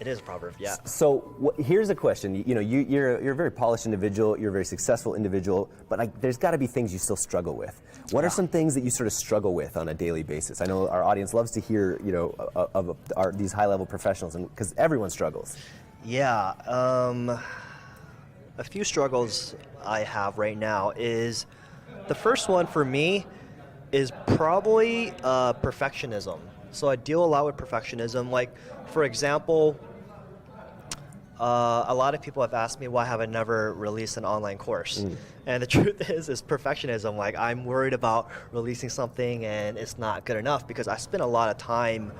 It is a proverb, yeah. So here's a question. You know, you're a very polished individual. You're a very successful individual. But there's got to be things you still struggle with. What are some things that you sort of struggle with on a daily basis? I know our audience loves to hear, you know, of these high-level professionals, and because everyone struggles. Yeah. A few struggles I have right now is the first one for me is probably perfectionism. So I deal a lot with perfectionism. Like, for example, a lot of people have asked me why have I never released an online course. And the truth is perfectionism. Like, I'm worried about releasing something and it's not good enough because I spend a lot of time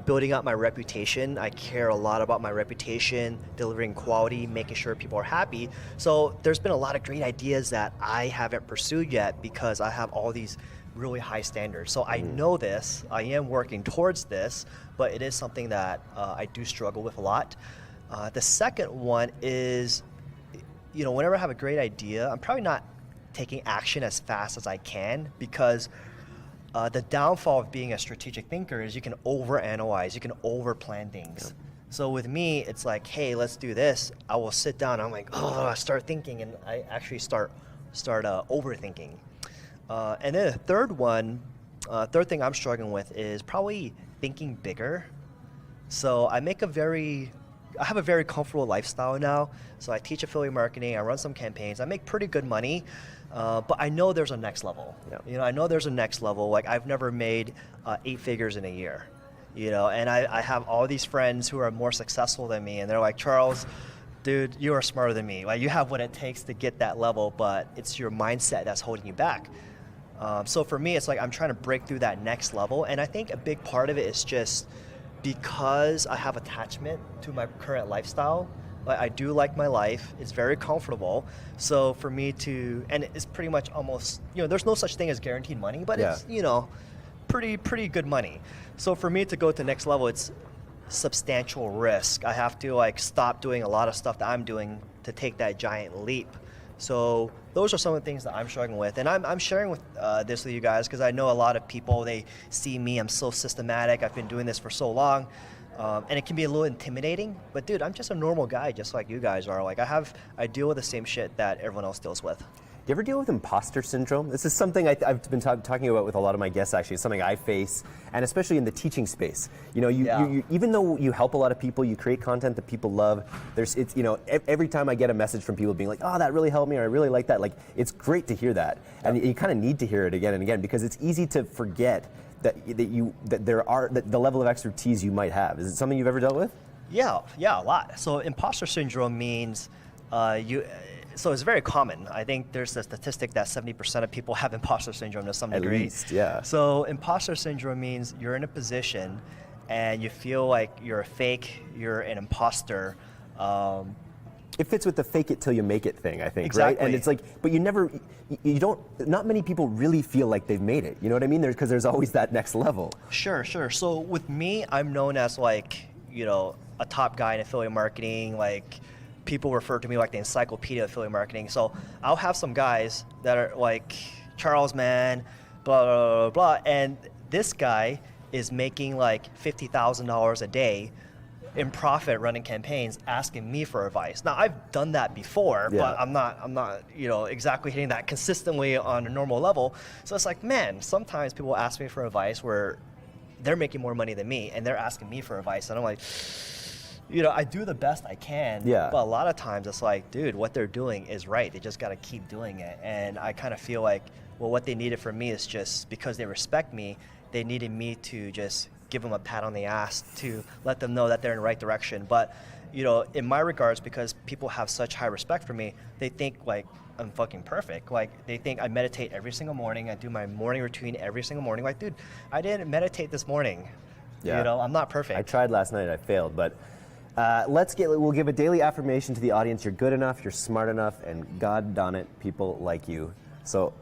building up my reputation. I care a lot about my reputation, delivering quality, making sure people are happy. So there's been a lot of great ideas that I haven't pursued yet because I have all these really high standards. So I know this, I am working towards this, but it is something that I do struggle with a lot. The second one is, you know, whenever I have a great idea, I'm probably not taking action as fast as I can because the downfall of being a strategic thinker is you can overanalyze, you can overplan things. Yep. So with me, it's like, hey, let's do this. I will sit down. I'm like, oh, I start thinking, and I actually start overthinking. And then the third thing I'm struggling with is probably thinking bigger. So I have a very comfortable lifestyle now. So I teach affiliate marketing, I run some campaigns, I make pretty good money, but I know there's a next level. Yep. You know, I know there's a next level. Like, I've never made 8 figures in a year, you know, and I have all these friends who are more successful than me, and they're like, Charles, dude, you are smarter than me. Like, you have what it takes to get that level, but it's your mindset that's holding you back. So for me, it's like I'm trying to break through that next level, and I think a big part of it is just because I have attachment to my current lifestyle. Like, I do like my life, it's very comfortable. So for me to, and it's pretty much almost, you know, there's no such thing as guaranteed money, but it's, you know, pretty good money. So for me to go to the next level, it's substantial risk. I have to like stop doing a lot of stuff that I'm doing to take that giant leap. So those are some of the things that I'm struggling with, and I'm sharing with this with you guys because I know a lot of people, they see me, I'm so systematic, I've been doing this for so long, and it can be a little intimidating, but dude, I'm just a normal guy just like you guys are. Like, I deal with the same shit that everyone else deals with. Do you ever deal with imposter syndrome? This is something I've been talking about with a lot of my guests, actually. It's something I face, and especially in the teaching space. You know, you even though you help a lot of people, you create content that people love, it's, you know, every time I get a message from people being like, oh, that really helped me, or I really like that, like, it's great to hear that. And you kind of need to hear it again and again because it's easy to forget that the level of expertise you might have. Is it something you've ever dealt with? Yeah, a lot. So imposter syndrome means so it's very common. I think there's a statistic that 70% of people have imposter syndrome to some degree. At least, yeah. So imposter syndrome means you're in a position and you feel like you're a fake, you're an imposter. It fits with the fake it till you make it thing, I think, exactly. Right? And it's like, but not many people really feel like they've made it. You know what I mean? Because there's always that next level. Sure. So with me, I'm known as like, you know, a top guy in affiliate marketing. Like, people refer to me like the encyclopedia of affiliate marketing. So I'll have some guys that are like, Charles, man, blah, blah, blah, blah. And this guy is making like $50,000 a day in profit running campaigns, asking me for advice. Now, I've done that before, but I'm not, you know, exactly hitting that consistently on a normal level. So it's like, man, sometimes people ask me for advice where they're making more money than me and they're asking me for advice. And I'm like, you know, I do the best I can, but a lot of times it's like, dude, what they're doing is right. They just got to keep doing it. And I kind of feel like, well, what they needed from me is just because they respect me, they needed me to just give them a pat on the ass to let them know that they're in the right direction. But, you know, in my regards, because people have such high respect for me, they think like I'm fucking perfect. Like, they think I meditate every single morning. I do my morning routine every single morning. Like, dude, I didn't meditate this morning. You know, I'm not perfect. I tried last night, I failed, but we'll give a daily affirmation to the audience. You're good enough, you're smart enough, and God darn it, people like you. So